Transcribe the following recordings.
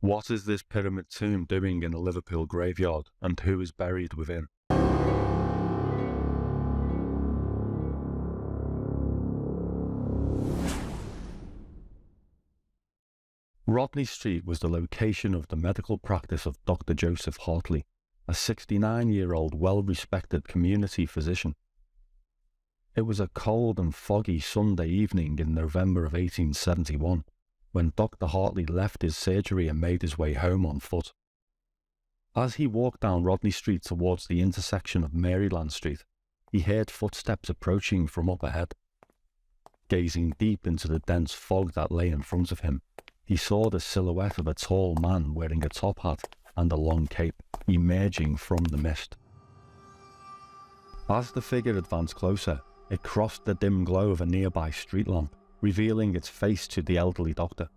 What is this pyramid tomb doing in a Liverpool graveyard, and who is buried within? Rodney Street was the location of the medical practice of Dr. Joseph Hartley, a 69-year-old well-respected community physician. It was a cold and foggy Sunday evening in November of 1871, when Dr. Hartley left his surgery and made his way home on foot. As he walked down Rodney Street towards the intersection of Maryland Street, he heard footsteps approaching from up ahead. Gazing deep into the dense fog that lay in front of him, he saw the silhouette of a tall man wearing a top hat and a long cape emerging from the mist. As the figure advanced closer, it crossed the dim glow of a nearby street lamp, revealing its face to the elderly doctor.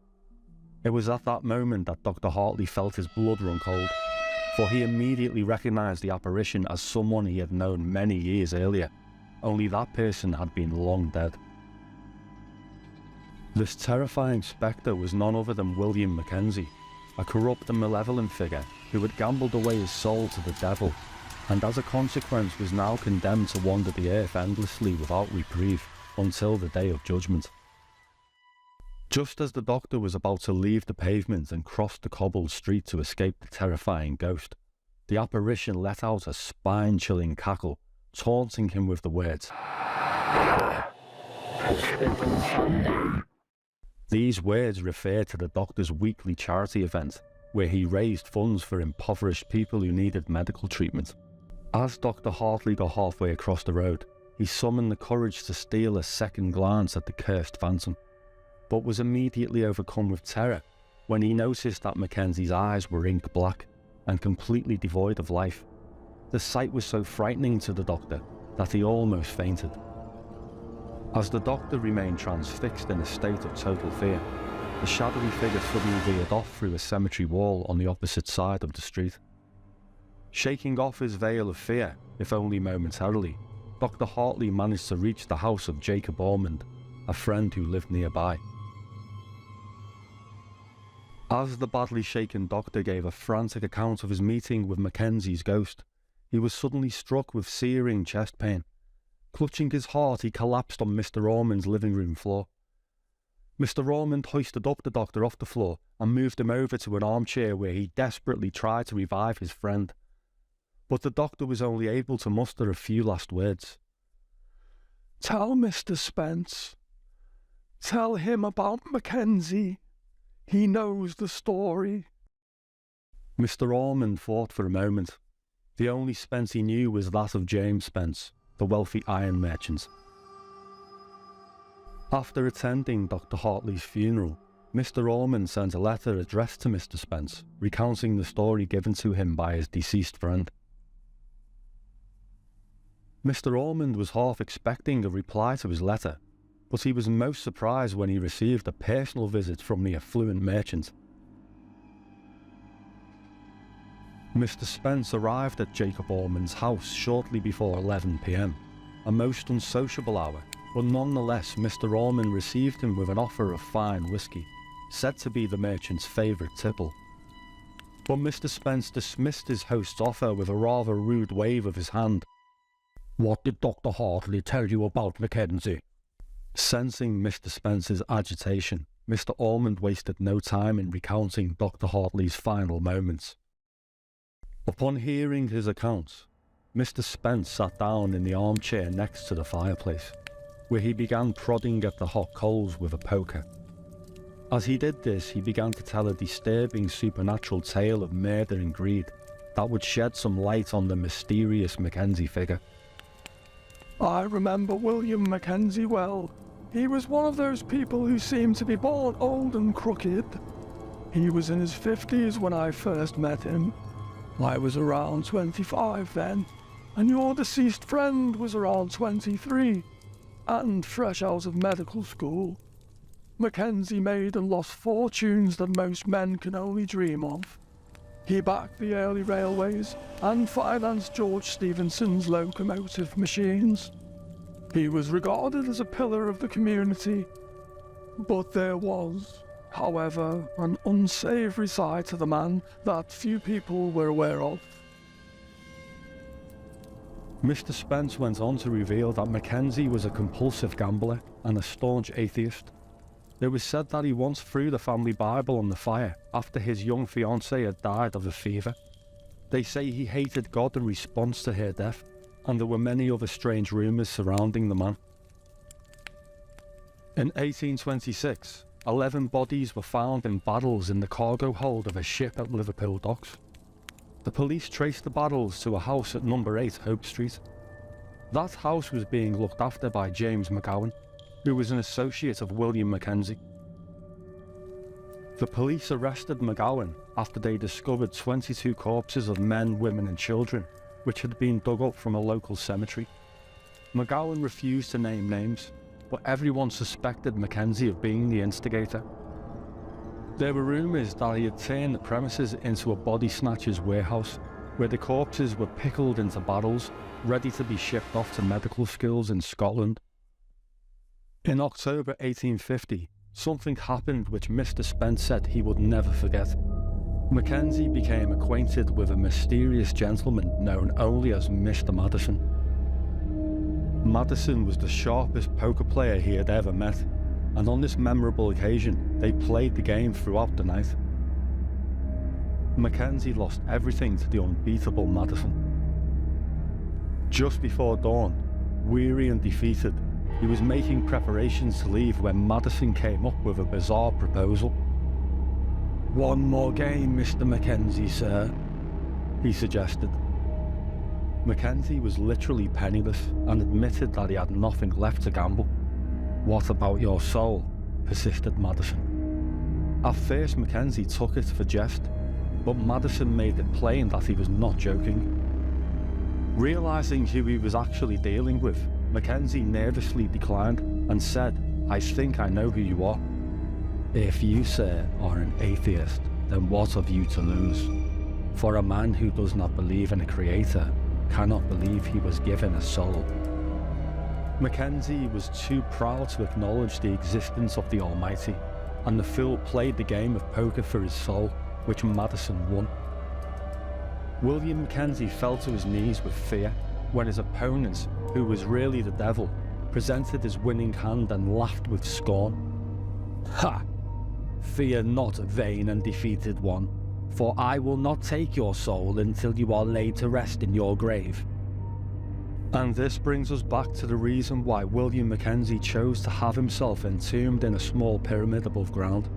It was at that moment that Dr. Hartley felt his blood run cold, for he immediately recognised the apparition as someone he had known many years earlier, only that person had been long dead. This terrifying spectre was none other than William Mackenzie, a corrupt and malevolent figure who had gambled away his soul to the devil, and as a consequence was now condemned to wander the earth endlessly without reprieve until the day of judgment. Just as the doctor was about to leave the pavement and cross the cobbled street to escape the terrifying ghost, the apparition let out a spine-chilling cackle, taunting him with the words, These words refer to the doctor's weekly charity event, where he raised funds for impoverished people who needed medical treatment. As Dr. Hartley got halfway across the road, he summoned the courage to steal a second glance at the cursed phantom, but was immediately overcome with terror when he noticed that Mackenzie's eyes were ink black and completely devoid of life. The sight was so frightening to the doctor that he almost fainted. As the doctor remained transfixed in a state of total fear, the shadowy figure suddenly veered off through a cemetery wall on the opposite side of the street. Shaking off his veil of fear, if only momentarily, Dr. Hartley managed to reach the house of Jacob Ormond, a friend who lived nearby. As the badly shaken doctor gave a frantic account of his meeting with Mackenzie's ghost, he was suddenly struck with searing chest pain. Clutching his heart, he collapsed on Mr. Ormond's living room floor. Mr. Ormond hoisted up the doctor off the floor and moved him over to an armchair where he desperately tried to revive his friend. But the doctor was only able to muster a few last words. "Tell Mr. Spence. Tell him about Mackenzie. He knows the story." Mr. Ormond thought for a moment. The only Spence he knew was that of James Spence, the wealthy iron merchant. After attending Dr. Hartley's funeral, Mr. Ormond sent a letter addressed to Mr. Spence, recounting the story given to him by his deceased friend. Mr. Ormond was half expecting a reply to his letter, but he was most surprised when he received a personal visit from the affluent merchant. Mr. Spence arrived at Jacob Ormond's house shortly before 11 p.m, a most unsociable hour, but nonetheless Mr. Ormond received him with an offer of fine whisky, said to be the merchant's favourite tipple. But Mr. Spence dismissed his host's offer with a rather rude wave of his hand. "What did Dr. Hartley tell you about Mackenzie?" Sensing Mr. Spence's agitation, Mr. Ormond wasted no time in recounting Dr. Hartley's final moments. Upon hearing his account, Mr. Spence sat down in the armchair next to the fireplace, where he began prodding at the hot coals with a poker. As he did this, he began to tell a disturbing supernatural tale of murder and greed that would shed some light on the mysterious Mackenzie figure. "I remember William Mackenzie well. He was one of those people who seemed to be born old and crooked. He was in his 50s when I first met him. I was around 25 then, and your deceased friend was around 23, and fresh out of medical school. Mackenzie made and lost fortunes that most men can only dream of. He backed the early railways and financed George Stephenson's locomotive machines. He was regarded as a pillar of the community, but there was However, an unsavoury side to the man that few people were aware of. Mr. Spence went on to reveal that Mackenzie was a compulsive gambler and a staunch atheist. It was said that he once threw the family Bible on the fire after his young fiancée had died of a fever. They say he hated God in response to her death, and there were many other strange rumours surrounding the man. In 1826, 11 bodies were found in barrels in the cargo hold of a ship at Liverpool docks. The police traced the barrels to a house at number 8 Hope Street. That house was being looked after by James McGowan, who was an associate of William Mackenzie. The police arrested McGowan after they discovered 22 corpses of men, women and children, which had been dug up from a local cemetery. McGowan refused to name names, but everyone suspected Mackenzie of being the instigator. There were rumours that he had turned the premises into a body snatcher's warehouse, where the corpses were pickled into barrels, ready to be shipped off to medical schools in Scotland. In October 1850, something happened which Mr. Spence said he would never forget. Mackenzie became acquainted with a mysterious gentleman known only as Mr. Madison. Madison was the sharpest poker player he had ever met, and on this memorable occasion, they played the game throughout the night. Mackenzie lost everything to the unbeatable Madison. Just before dawn, weary and defeated, he was making preparations to leave when Madison came up with a bizarre proposal. "One more game, Mr. Mackenzie, sir," he suggested. Mackenzie was literally penniless and admitted that he had nothing left to gamble. "What about your soul?" persisted Madison. At first Mackenzie took it for jest, but Madison made it plain that he was not joking. Realising who he was actually dealing with, Mackenzie nervously declined and said, "I think I know who you are." "If you, sir, are an atheist, then what have you to lose? For a man who does not believe in a creator cannot believe he was given a soul." Mackenzie was too proud to acknowledge the existence of the Almighty, and the fool played the game of poker for his soul, which Madison won. William Mackenzie fell to his knees with fear when his opponent, who was really the devil, presented his winning hand and laughed with scorn. "Ha! Fear not, vain and defeated one, for I will not take your soul until you are laid to rest in your grave." And this brings us back to the reason why William Mackenzie chose to have himself entombed in a small pyramid above ground.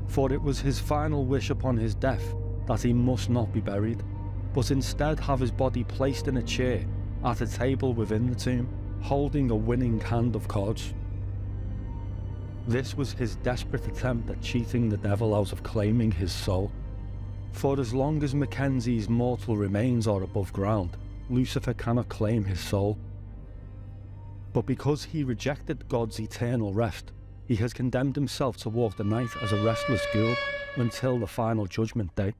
For it was his final wish upon his death that he must not be buried, but instead have his body placed in a chair at a table within the tomb, holding a winning hand of cards. This was his desperate attempt at cheating the devil out of claiming his soul. For as long as Mackenzie's mortal remains are above ground, Lucifer cannot claim his soul. But because he rejected God's eternal rest, he has condemned himself to walk the night as a restless ghoul until the final judgment day.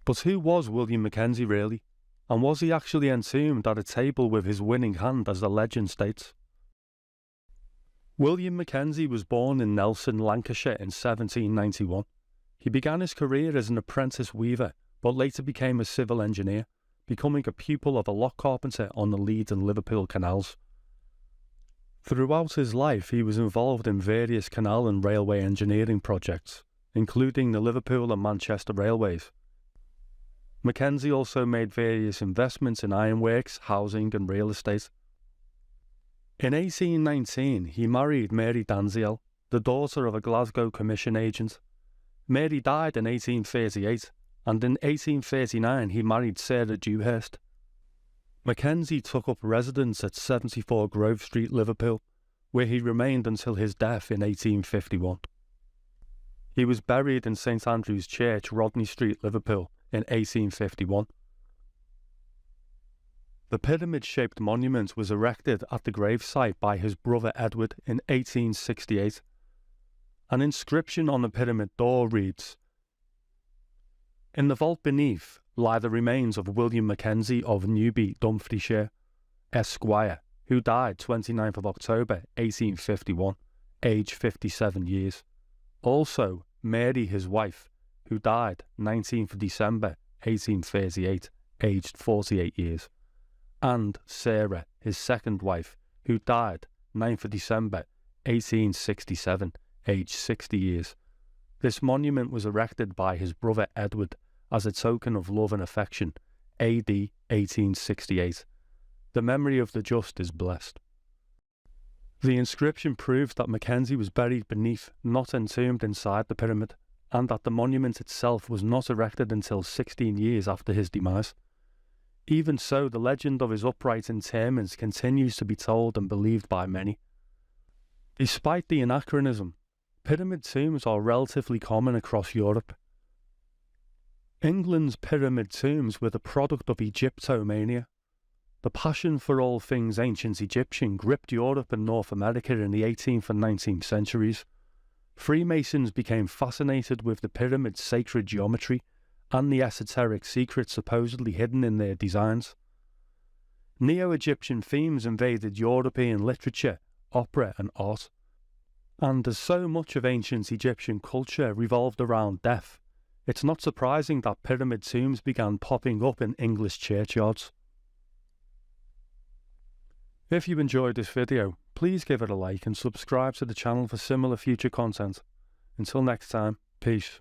But who was William Mackenzie really? And was he actually entombed at a table with his winning hand as the legend states? William Mackenzie was born in Nelson, Lancashire in 1791. He began his career as an apprentice weaver, but later became a civil engineer, becoming a pupil of a lock carpenter on the Leeds and Liverpool canals. Throughout his life he was involved in various canal and railway engineering projects, including the Liverpool and Manchester railways. Mackenzie also made various investments in ironworks, housing and real estate. In 1819 he married Mary Danziel, the daughter of a Glasgow commission agent. Mary died in 1838, and in 1839 he married Sarah Dewhurst. Mackenzie took up residence at 74 Grove Street, Liverpool, where he remained until his death in 1851. He was buried in St Andrew's Church, Rodney Street, Liverpool, in 1851. The pyramid-shaped monument was erected at the gravesite by his brother Edward in 1868. An inscription on the pyramid door reads, "In the vault beneath lie the remains of William Mackenzie of Newby, Dumfriesshire, Esquire, who died 29th of October 1851, aged 57 years. Also, Mary, his wife, who died 19th of December 1838, aged 48 years. And Sarah, his second wife, who died 9th of December 1867, aged 60 years. This monument was erected by his brother Edward as a token of love and affection, AD 1868. The memory of the just is blessed. The inscription proves that Mackenzie was buried beneath, not entombed inside the pyramid, and that the monument itself was not erected until 16 years after his demise. Even so, the legend of his upright interment continues to be told and believed by many. Despite the anachronism, pyramid tombs are relatively common across Europe. England's pyramid tombs were the product of Egyptomania. The passion for all things ancient Egyptian gripped Europe and North America in the 18th and 19th centuries. Freemasons became fascinated with the pyramid's sacred geometry and the esoteric secrets supposedly hidden in their designs. Neo-Egyptian themes invaded European literature, opera and art. And as so much of ancient Egyptian culture revolved around death, it's not surprising that pyramid tombs began popping up in English churchyards. If you enjoyed this video, please give it a like and subscribe to the channel for similar future content. Until next time, peace.